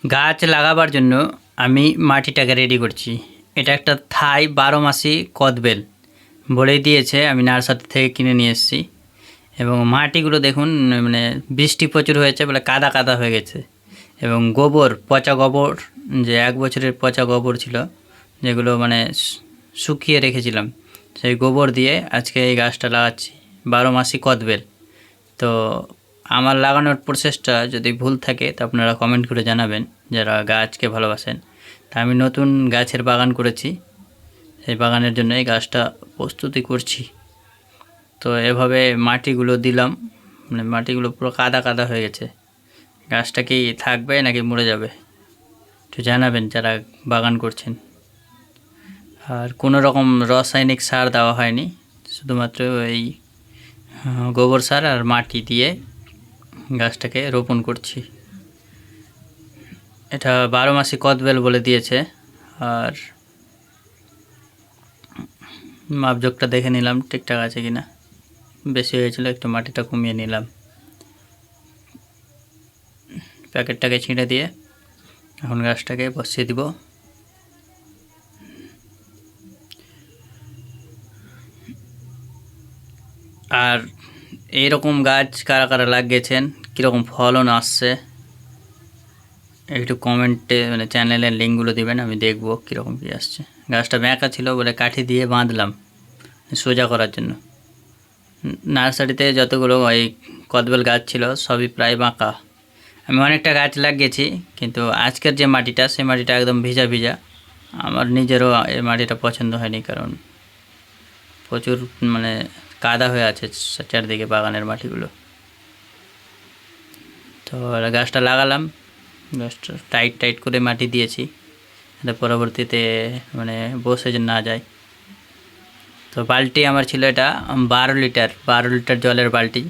গাছ লাগাবার জন্য আমি মাটিটাকে রেডি করছি। এটা একটা থাই 12 মাসি কদবেল বলেই দিয়েছে, আমি নার্সারি থেকে কিনে নিয়ে এসেছি। এবং মাটিগুলো দেখুন, মানে বৃষ্টি প্রচুর হয়েছে বলে কাদা কাদা হয়ে গেছে। এবং গোবর, পচা গোবর, যে 1 বছরের পচা গোবর ছিল, যেগুলো মানে শুকিয়ে রেখেছিলাম, সেই গোবর দিয়ে আজকে এই গাছটা লাগাচ্ছি, 12 মাসি কদবেল। তো আমার লাগানোর প্রসেসটা যদি ভুল থাকে তো আপনারা কমেন্ট করে জানাবেন, যারা গাছকে ভালোবাসেন। তা আমি নতুন গাছের বাগান করেছি, সেই বাগানের জন্য এই গাছটা প্রস্তুতি করছি। তো এভাবে মাটিগুলো দিলাম, মানে মাটিগুলো পুরো কাদা কাদা হয়ে গেছে। গাছটা কি থাকবে নাকি মরে যাবে একটু জানাবেন যারা বাগান করছেন। আর কোনো রকম রাসায়নিক সার দেওয়া হয়নি, শুধুমাত্র এই গোবর সার আর মাটি দিয়ে গাছটাকে রোপণ করছি। এটা 12 মাসি কদবেল বলে দিয়েছে। আর মাপজোকটা দেখে নিলাম ঠিকঠাক আছে কিনা, বেশি হয়েছিল একটু মাটিটা কমিয়ে নিলাম। প্যাকেটটাকে ছিঁড়ে দিয়ে এখন গাছটাকে বসিয়ে দিব। আর এইরকম গাছ কারা কারা লাগিয়েছেন, কীরকম ফলন আসছে একটু কমেন্টে, মানে চ্যানেলের লিঙ্কগুলো দিবেন, আমি দেখব কীরকম কী আসছে। গাছটা ব্যাঁকা ছিল বলে কাঠি দিয়ে বাঁধলাম সোজা করার জন্য। নার্সারিতে যতগুলো এই কদবেল গাছ ছিল সবই প্রায় বাঁকা। আমি অনেকটা গাছ লাগিয়েছি, কিন্তু আজকের যে মাটিটা, সেই মাটিটা একদম ভিজা ভিজা। আমার নিজেরও এই মাটিটা পছন্দ হয়নি, কারণ প্রচুর মানে কাদা হয়ে আছে চারদিকে বাগানের মাটিগুলো। তো গাছটা লাগালাম, গাছটা টাইট টাইট করে মাটি দিয়েছি, যাতে পরবর্তীতে মানে বসে যে না যায়। তো বালতি আমার ছিল এটা 12 লিটার জলের বালতি,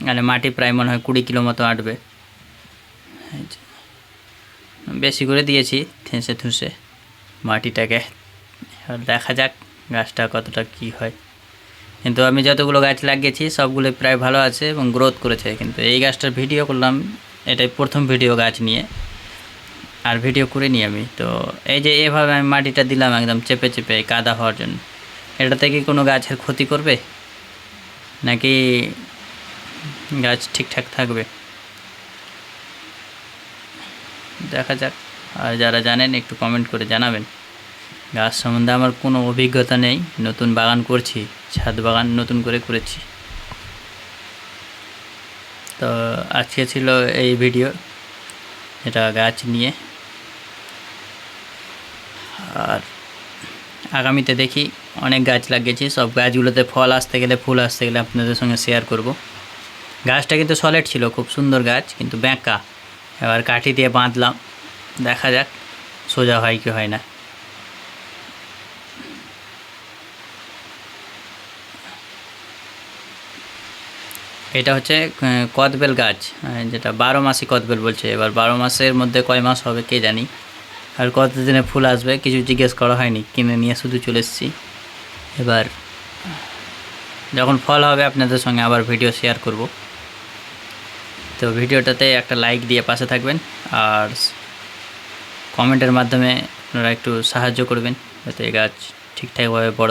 মানে মাটি প্রায় মনে হয় 20 কিলো মতো আঁটবে। বেশি করে দিয়েছি ঠেসে ঠুসে মাটিটাকে। আর দেখা যাক গাছটা কতটা কি হয়। কিন্তু আমি যতগুলো গাছ লাগিয়েছি সবগুলো প্রায় ভালো আছে এবং গ্রোথ করেছে। কিন্তু এই গাছটার ভিডিও করলাম, এটাই প্রথম ভিডিও গাছ নিয়ে, আর ভিডিও করিনি আমি। তো এই যে এভাবে আমি মাটিটা দিলাম একদম চেপে চেপে কাদা হওয়ার জন্য, এটাতে কি কোনো গাছের ক্ষতি করবে নাকি গাছ ঠিকঠাক থাকবে দেখা যাক। আর যারা জানেন একটু কমেন্ট করে জানাবেন। গাছ সম্বন্ধে আমার কোনো অভিজ্ঞতা নেই, নতুন বাগান করছি, ছাদ বাগান নতুন করে করেছি। তো আজকে ছিল এই ভিডিও, এটা গাছ নিয়ে। আর আগামীতে দেখি, অনেক গাছ লাগিয়েছি, সব গাছগুলোতে ফল আসতে গেলে, ফুল আসতে গেলে আপনাদের সঙ্গে শেয়ার করব। গাছটা কিন্তু সলিড ছিল, খুব সুন্দর গাছ, কিন্তু ব্যাঁকা। এবার কাঠি দিয়ে বাঁধলাম, দেখা যাক সোজা হয় কি হয় না। এটা হচ্ছে কদবেল গাছ, যেটা 12 মাসি কদবেল বলছে। এবার 12 মাসের মধ্যে কয় মাস হবে কে জানি, আর কতদিনে ফুল আসবে কিছু জিজ্ঞেস করা হয়নি, কিনে নিয়ে শুধু চলে এসেছি। এবার যখন ফল হবে আপনাদের সঙ্গে আবার ভিডিও শেয়ার করব। তো ভিডিওটাতে একটা লাইক দিয়ে পাশে থাকবেন, আর কমেন্টের মাধ্যমে আপনারা একটু সাহায্য করবেন যাতে এই গাছ ঠিকঠাকভাবে বড়